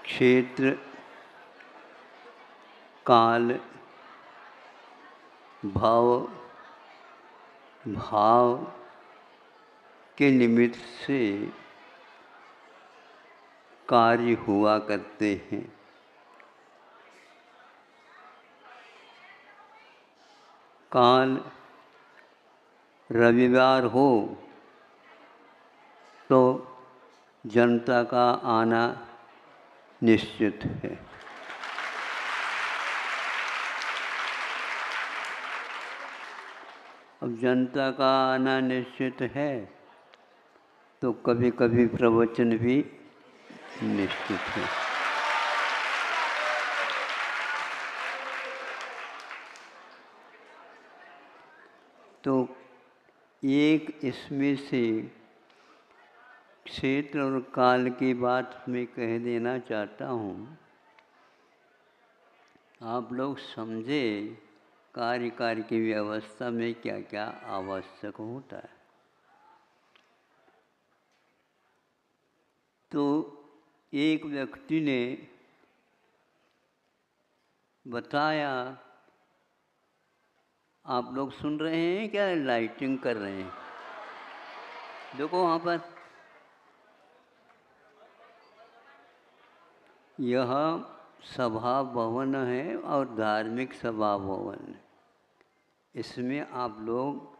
क्षेत्र काल भाव के निमित्त से कार्य हुआ करते हैं। काल रविवार हो तो जनता का आना निश्चित है। अब जनता का आना निश्चित है तो कभी कभी प्रवचन भी निश्चित है। तो एक इसमें से क्षेत्र और काल की बात मैं कह देना चाहता हूँ। आप लोग समझे कार्य की व्यवस्था में क्या क्या आवश्यक होता है। तो एक व्यक्ति ने बताया, आप लोग सुन रहे हैं क्या? लाइटिंग कर रहे हैं, देखो वहाँ पर। यह सभा भवन है और धार्मिक सभा भवन है। इसमें आप लोग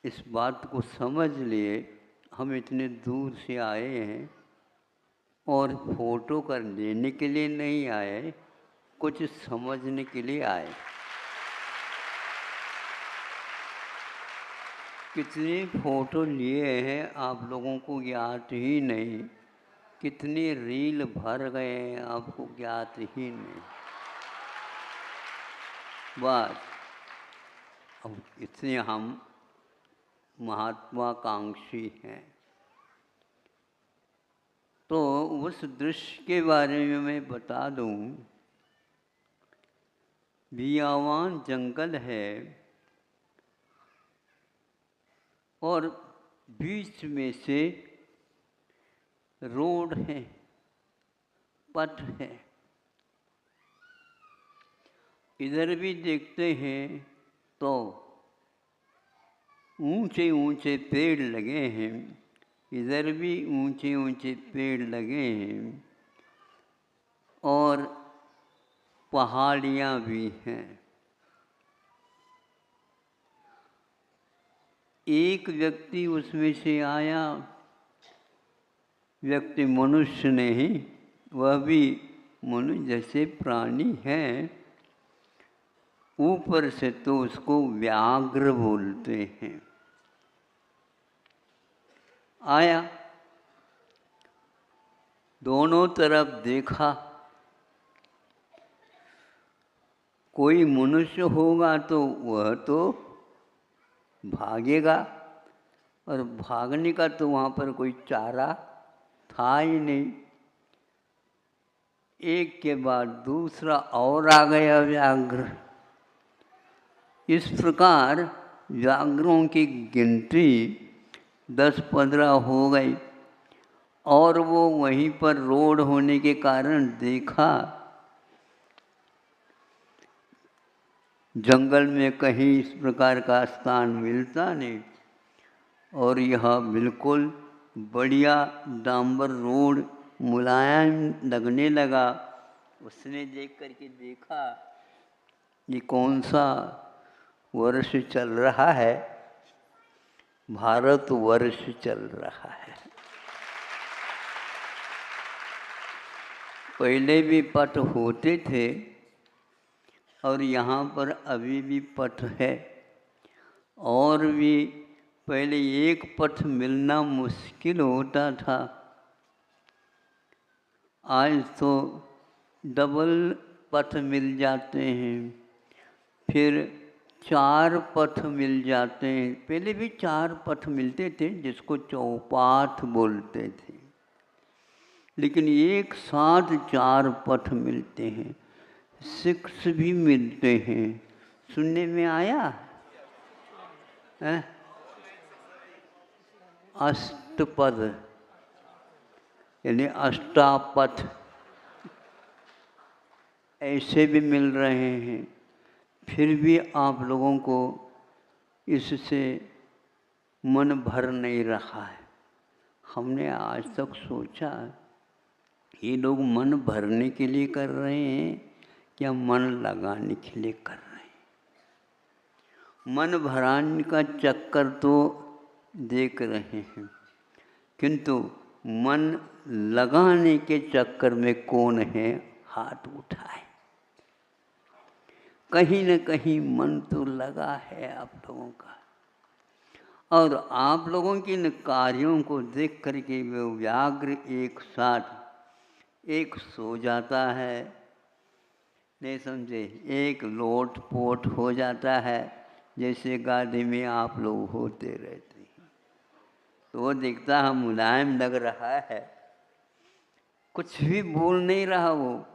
इस बात को समझ लिए, हम इतने दूर से आए हैं और फोटो कर लेने के लिए नहीं आए, कुछ समझने के लिए आए। कितने फोटो लिए हैं आप लोगों को ज्ञात ही नहीं, कितने रील भर गए हैं आपको ज्ञात ही नहीं। बस अब इतने हम महत्वाकांक्षी हैं। तो उस दृश्य के बारे में मैं बता दूं। बियावान जंगल है और बीच में से रोड है, पथ है। इधर भी देखते हैं तो ऊंचे ऊंचे पेड़ लगे हैं, इधर भी ऊंचे ऊंचे पेड़ लगे हैं और पहाड़ियाँ भी हैं। एक व्यक्ति उसमें से आया, व्यक्ति मनुष्य नहीं, वह भी मनुष्य जैसे प्राणी है। ऊपर से तो उसको व्याघ्र बोलते हैं। आया, दोनों तरफ देखा, कोई मनुष्य होगा तो वह तो भागेगा, और भागने का तो वहाँ पर कोई चारा था ही नहीं। एक के बाद दूसरा और आ गया व्याघ्र। इस प्रकार व्याघ्रों की गिनती 10-15 हो गई और वो वहीं पर रोड होने के कारण देखा जंगल में कहीं इस प्रकार का स्थान मिलता नहीं, और यह बिल्कुल बढ़िया डांबर रोड मुलायम लगने लगा। उसने देख करके देखा ये कौन सा वर्ष चल रहा है? भारत वर्ष चल रहा है। पहले भी पथ होते थे और यहाँ पर अभी भी पथ है, और भी पहले एक पथ मिलना मुश्किल होता था। आज तो डबल पथ मिल जाते हैं, फिर 4 पथ मिल जाते हैं। पहले भी 4 पथ मिलते थे जिसको चौपाथ बोलते थे, लेकिन एक साथ 4 पथ मिलते हैं, 6 भी मिलते हैं। सुनने में आया है? अष्टपद, यानी अष्टापथ ऐसे भी मिल रहे हैं, फिर भी आप लोगों को इससे मन भर नहीं रहा है। हमने आज तक सोचा ये लोग मन भरने के लिए कर रहे हैं या मन लगाने के लिए कर रहे हैं। मन भराने का चक्कर तो देख रहे हैं, किंतु मन लगाने के चक्कर में कौन है, हाथ उठाए। कहीं न कहीं मन तो लगा है आप लोगों का, और आप लोगों के इन कार्यों को देख करके वे व्याघ्र एक साथ एक सो जाता है, नहीं समझे, एक लोट पोट हो जाता है, जैसे गाड़ी में आप लोग होते रहते हैं। तो वो दिखता है मुलायम लग रहा है, कुछ भी बोल नहीं रहा वो।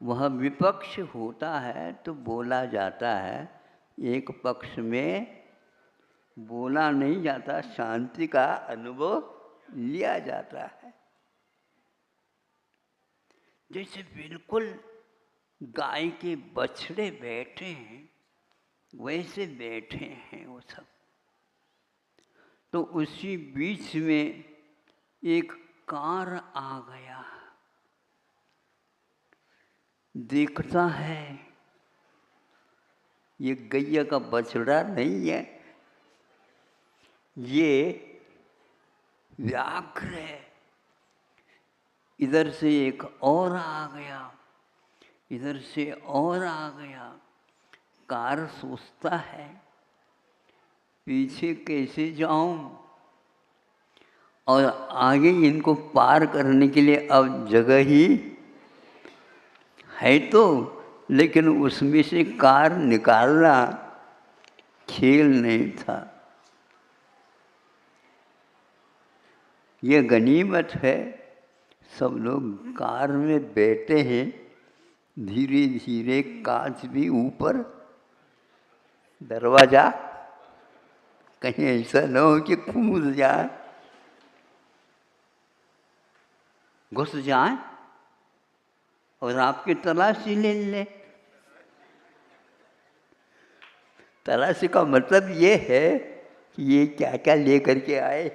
वह विपक्ष होता है तो बोला जाता है, एक पक्ष में बोला नहीं जाता, शांति का अनुभव लिया जाता है। जैसे बिल्कुल गाय के बछड़े बैठे हैं वैसे बैठे हैं वो सब। तो उसी बीच में एक कार आ गया, देखता है ये गैया का बछड़ा नहीं है, ये व्याघ्र है। इधर से एक और आ गया, इधर से और आ गया। कार सोचता है पीछे कैसे जाऊं, और आगे इनको पार करने के लिए अब जगह ही है तो, लेकिन उसमें से कार निकालना खेल नहीं था। ये गनीमत है, सब लोग कार में बैठे हैं, धीरे धीरे कांच भी ऊपर, दरवाजा कहीं ऐसा न हो कि कूद जाए, घुस जाए और आपकी तलाशी ले ले। तलाशी का मतलब ये है कि ये क्या क्या लेकर के आए,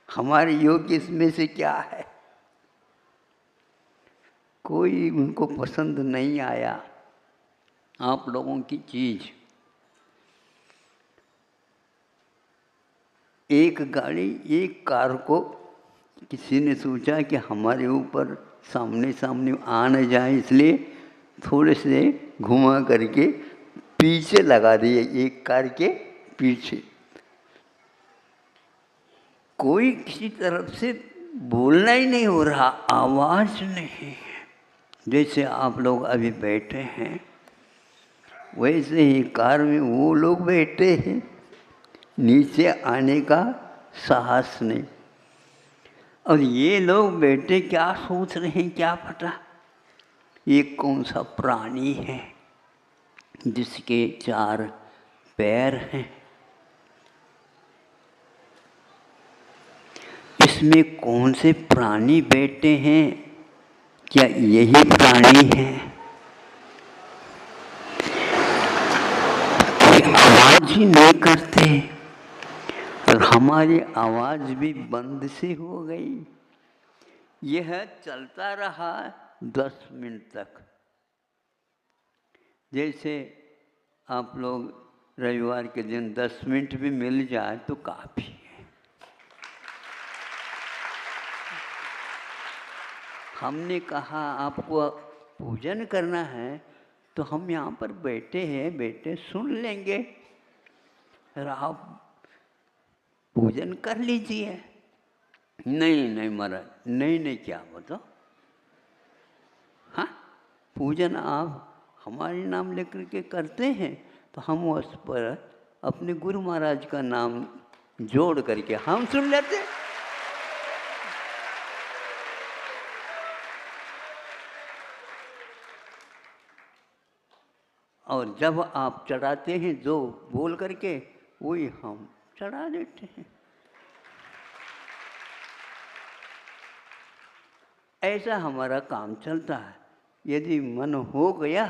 हमारे योग्य इसमें से क्या है। कोई उनको पसंद नहीं आया आप लोगों की चीज। एक गाड़ी, एक कार को किसी ने सोचा कि हमारे ऊपर सामने सामने आ न जाए, इसलिए थोड़े से घुमा करके पीछे लगा दिए, एक कार के पीछे। कोई किसी तरफ से बोलना ही नहीं हो रहा, आवाज नहीं है। जैसे आप लोग अभी बैठे हैं वैसे ही कार में वो लोग बैठे हैं, नीचे आने का साहस नहीं। और ये लोग बैठे क्या सोच रहे हैं क्या पता, ये कौन सा प्राणी है जिसके 4 पैर हैं, इसमें कौन से प्राणी बैठे हैं, क्या यही प्राणी है। आवाज ही नहीं करते और हमारी आवाज भी बंद सी हो गई। यह चलता रहा 10 मिनट तक। जैसे आप लोग रविवार के दिन 10 मिनट भी मिल जाए तो काफ़ी है। हमने कहा आपको पूजन करना है तो हम यहाँ पर बैठे हैं, बैठे सुन लेंगे, फिर आप पूजन कर लीजिए। नहीं नहीं महाराज, नहीं नहीं, क्या बताओ, हाँ पूजन आप हमारे नाम लेकर के करते हैं तो हम उस पर अपने गुरु महाराज का नाम जोड़ करके हम सुन लेते। और जब आप चढ़ाते हैं जो बोल करके वही हम चढ़ा देते हैं। ऐसा हमारा काम चलता है। यदि मन हो गया,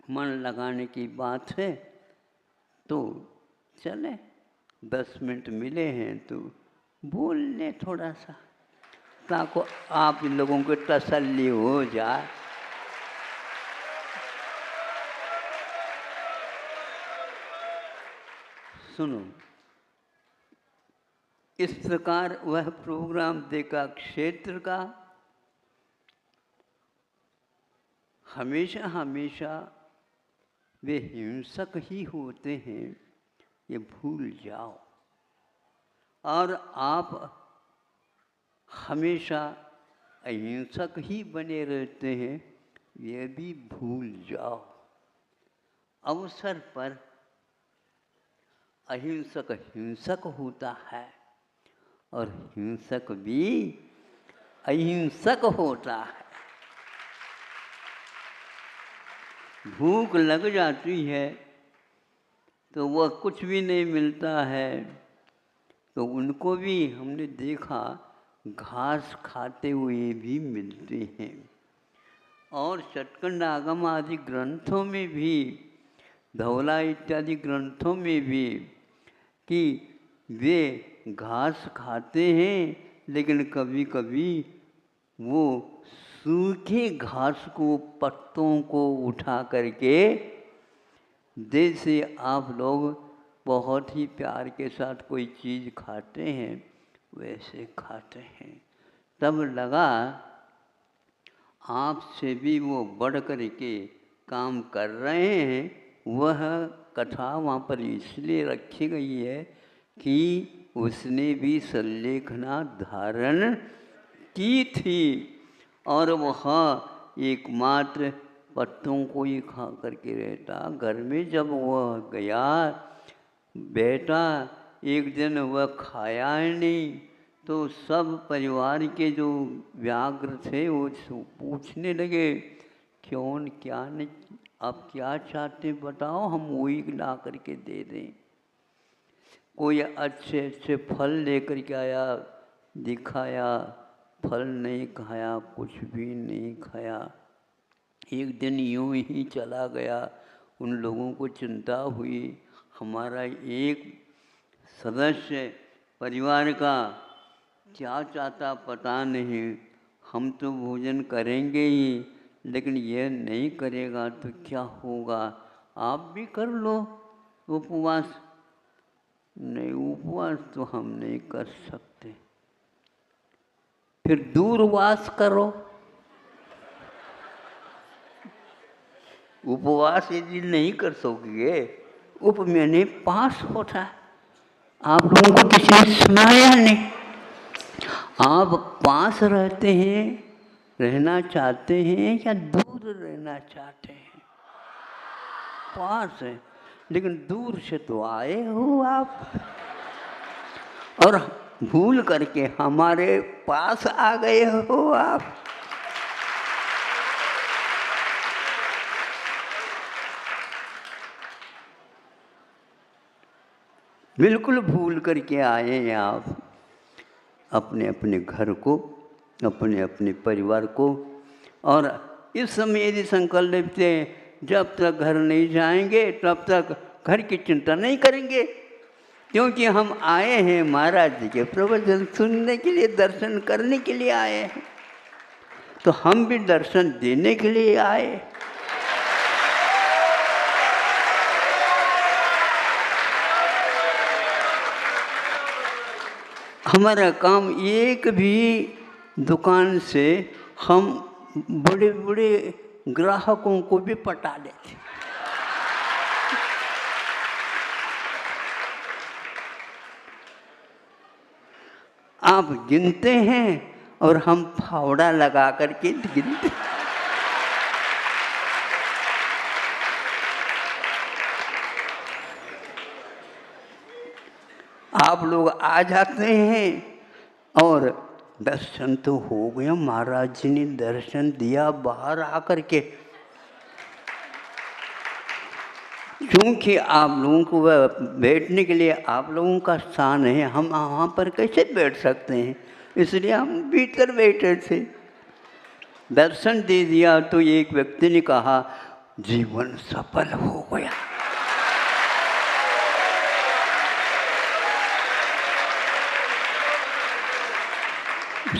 मन लगाने की बात है तो चले, 10 मिनट मिले हैं तो बोल लें थोड़ा सा, ताकि आप लोगों को तसल्ली हो जाए। सुनो, इस प्रकार वह प्रोग्राम देखा क्षेत्र का, हमेशा हमेशा वे हिंसक ही होते हैं, ये भूल जाओ। और आप हमेशा अहिंसक ही बने रहते हैं, ये भी भूल जाओ। अवसर पर अहिंसक हिंसक होता है और हिंसक भी अहिंसक होता है। भूख लग जाती है तो वह कुछ भी नहीं मिलता है, तो उनको भी हमने देखा घास खाते हुए भी मिलते हैं। और सचखंड आगम आदि ग्रंथों में भी, धवला इत्यादि ग्रंथों में भी, कि वे घास खाते हैं, लेकिन कभी कभी वो सूखे घास को, पत्तों को उठा करके, जैसे आप लोग बहुत ही प्यार के साथ कोई चीज़ खाते हैं वैसे खाते हैं। तब लगा आपसे भी वो बढ़ कर के काम कर रहे हैं। वह कथा वहाँ पर इसलिए रखी गई है कि उसने भी संलेखना धारण की थी और वह एकमात्र पत्तों को ही खा करके रहता। घर में जब वह गया बेटा, एक दिन वह खाया ही नहीं, तो सब परिवार के जो व्याघ्र थे वो पूछने लगे, क्यों, क्या नहीं, आप क्या चाहते बताओ, हम वही ला करके दे दें। कोई अच्छे अच्छे फल लेकर के आया, दिखाया, फल नहीं खाया, कुछ भी नहीं खाया। एक दिन यूं ही चला गया। उन लोगों को चिंता हुई, हमारा एक सदस्य परिवार का क्या चाहता पता नहीं, हम तो भोजन करेंगे ही, लेकिन यह नहीं करेगा तो क्या होगा, आप भी कर लो उपवास। नहीं, उपवास तो हम नहीं कर सकते। फिर दूरवास करो। उपवास यदि नहीं कर सकोगे, उप मैंने पास होता है। आप लोगों को किसी ने सुनाया नहीं। आप पास रहते हैं, रहना चाहते हैं या दूर रहना चाहते हैं? पास है, लेकिन दूर से तो आए हो आप, और भूल करके हमारे पास आ गए हो आप। बिल्कुल भूल करके आए हैं आप अपने अपने घर को, अपने अपने परिवार को। और इस समय यदि संकल्प से जब तक घर नहीं जाएंगे तब तक घर की चिंता नहीं करेंगे, क्योंकि हम आए हैं महाराज जी के प्रवचन सुनने के लिए, दर्शन करने के लिए आए हैं, तो हम भी दर्शन देने के लिए आए। हमारा काम एक भी दुकान से हम बड़े बड़े ग्राहकों को भी पटा लेते। आप गिनते हैं और हम फावड़ा लगा करके गिनते। आप लोग आ जाते हैं और दर्शन तो हो गया, महाराज जी ने दर्शन दिया बाहर आकर के। क्योंकि आप लोगों को वह बैठने के लिए आप लोगों का स्थान है, हम वहाँ पर कैसे बैठ सकते हैं, इसलिए हम भीतर बैठे थे। दर्शन दे दिया तो एक व्यक्ति ने कहा जीवन सफल हो गया।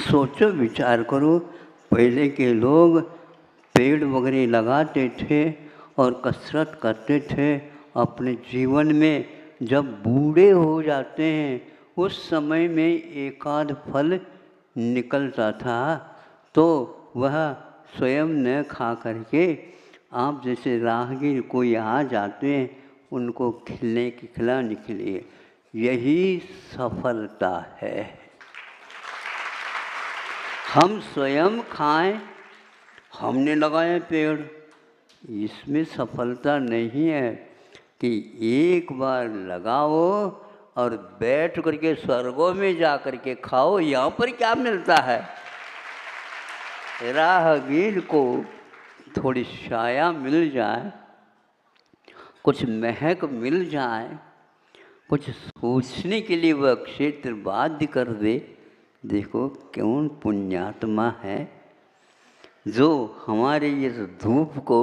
सोचो, विचार करो, पहले के लोग पेड़ वगैरह लगाते थे और कसरत करते थे अपने जीवन में। जब बूढ़े हो जाते हैं उस समय में एक आध फल निकलता था तो वह स्वयं न खा करके आप जैसे राहगीर कोई आ जाते हैं उनको खिलाने के लिए, यही सफलता है। हम स्वयं खाएं, हमने लगाए पेड़, इसमें सफलता नहीं है कि एक बार लगाओ और बैठ करके स्वर्गों में जा करके खाओ। यहाँ पर क्या मिलता है? राहगीर को थोड़ी छाया मिल जाए, कुछ महक मिल जाए, कुछ सोचने के लिए वह क्षेत्र बाध्य कर दे। देखो कौन पुण्यात्मा है जो हमारे इस धूप को,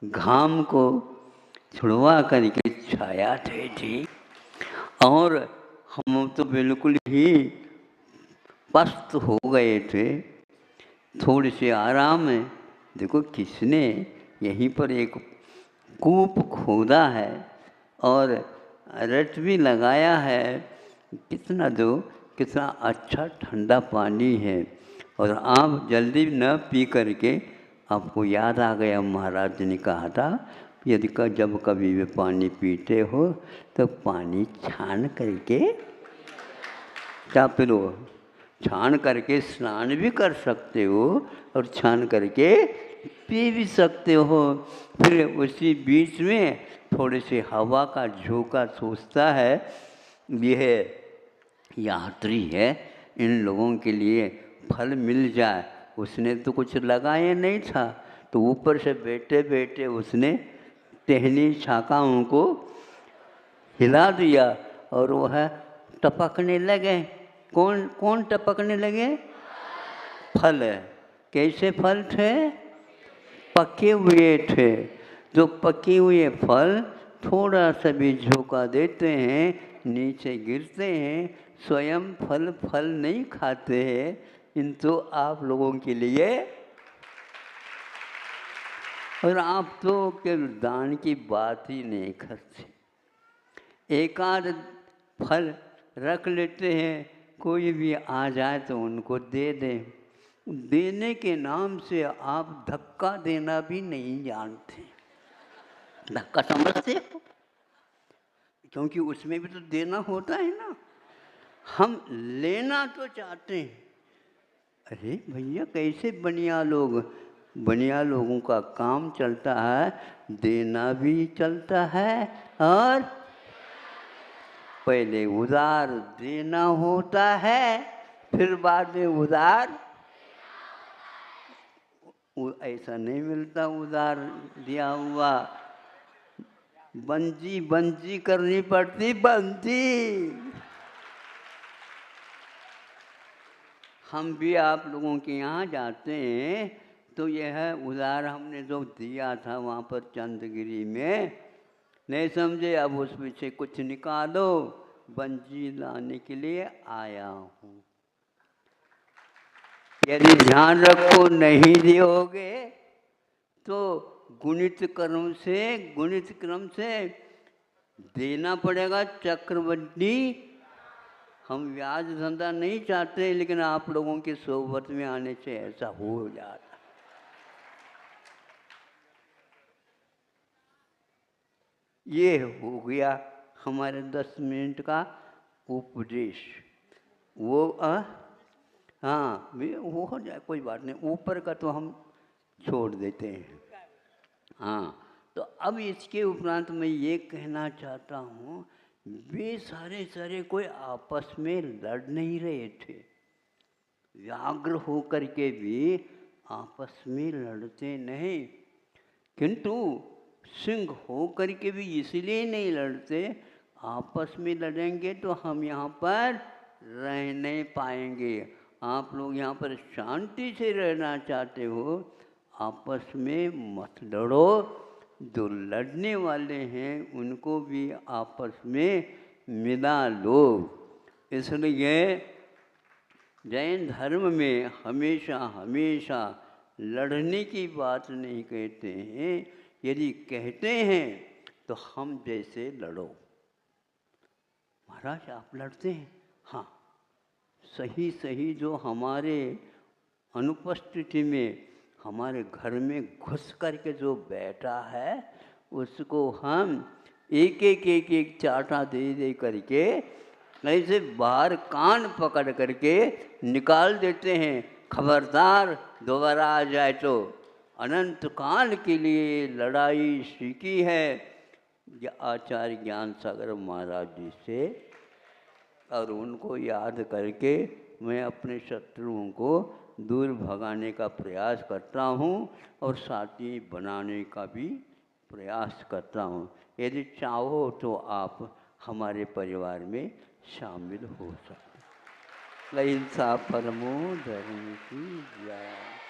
घाम को छुड़वा करके छाया दे दी। और हम तो बिल्कुल ही पस्त हो गए थे, थोड़े से आराम है। देखो किसने यहीं पर एक कूप खोदा है और रट भी लगाया है, कितना अच्छा ठंडा पानी है। और आप जल्दी न पी करके, आपको याद आ गया महाराज ने कहा था यदि जब कभी भी पानी पीते हो तो पानी छान करके क्या पिलो। छान करके स्नान भी कर सकते हो और छान करके पी भी सकते हो। फिर उसी बीच में थोड़ी सी हवा का झोंका सोचता है, यह यात्री है, इन लोगों के लिए फल मिल जाए। उसने तो कुछ लगाया नहीं था, तो ऊपर से बैठे बैठे उसने टहनी शाखाओं को हिला दिया और वह टपकने लगे। कौन कौन टपकने लगे? फल। कैसे फल थे? पके हुए थे। जो पके हुए फल थोड़ा सा भी झोंका देते हैं नीचे गिरते हैं, स्वयं फल नहीं खाते हैं। इन तो आप लोगों के लिए, और आप तो केवल दान की बात ही नहीं करते। एक आध फल रख लेते हैं, कोई भी आ जाए तो उनको दे दें। देने के नाम से आप धक्का देना भी नहीं जानते। धक्का समझते हो? क्योंकि उसमें भी तो देना होता है ना। हम लेना तो चाहते हैं। अरे भैया कैसे बनिया लोगों का काम चलता है, देना भी चलता है और पहले उधार देना होता है, फिर बाद में उधार। ऐसा नहीं मिलता उधार दिया हुआ, बंजी करनी पड़ती, बंजी। हम भी आप लोगों के यहाँ जाते हैं तो यह उधार हमने जो दिया था वहाँ पर चंदगिरी में, नहीं समझे, अब उस पीछे कुछ निकालो, बंजी लाने के लिए आया हूँ। यदि ध्यान रखो नहीं दियोगे तो गुणित क्रम से देना पड़ेगा चक्रवृद्धि। हम ब्याज धंधा नहीं चाहते, लेकिन आप लोगों की सोबत में आने से ऐसा हो जाता। ये हो गया हमारे 10 मिनट का उपदेश। वो हाँ वो हो जाए, कोई बात नहीं, ऊपर का तो हम छोड़ देते हैं। हाँ, तो अब इसके उपरांत मैं ये कहना चाहता हूँ, वे सारे कोई आपस में लड़ नहीं रहे थे। व्याघ्र होकर के भी आपस में लड़ते नहीं, किंतु सिंह होकर के भी इसलिए नहीं लड़ते, आपस में लड़ेंगे तो हम यहाँ पर रह नहीं पाएंगे। आप लोग यहाँ पर शांति से रहना चाहते हो, आपस में मत लड़ो। जो लड़ने वाले हैं उनको भी आपस में मिला लो। इसलिए जैन धर्म में हमेशा हमेशा लड़ने की बात नहीं कहते हैं। यदि कहते हैं तो हम जैसे लड़ो। महाराज आप लड़ते हैं? हाँ, सही सही जो हमारे अनुपस्थिति में हमारे घर में घुस करके जो बैठा है उसको हम एक एक एक एक चाटा दे दे करके ऐसे बाहर कान पकड़ करके निकाल देते हैं। खबरदार दोबारा आ जाए तो। अनंत काल के लिए लड़ाई सीखी है आचार्य ज्ञान सागर महाराज जी से, और उनको याद करके मैं अपने शत्रुओं को दूर भगाने का प्रयास करता हूँ और साथी बनाने का भी प्रयास करता हूँ। यदि चाहो तो आप हमारे परिवार में शामिल हो सकते। अहिंसा परमो धर्म की जय।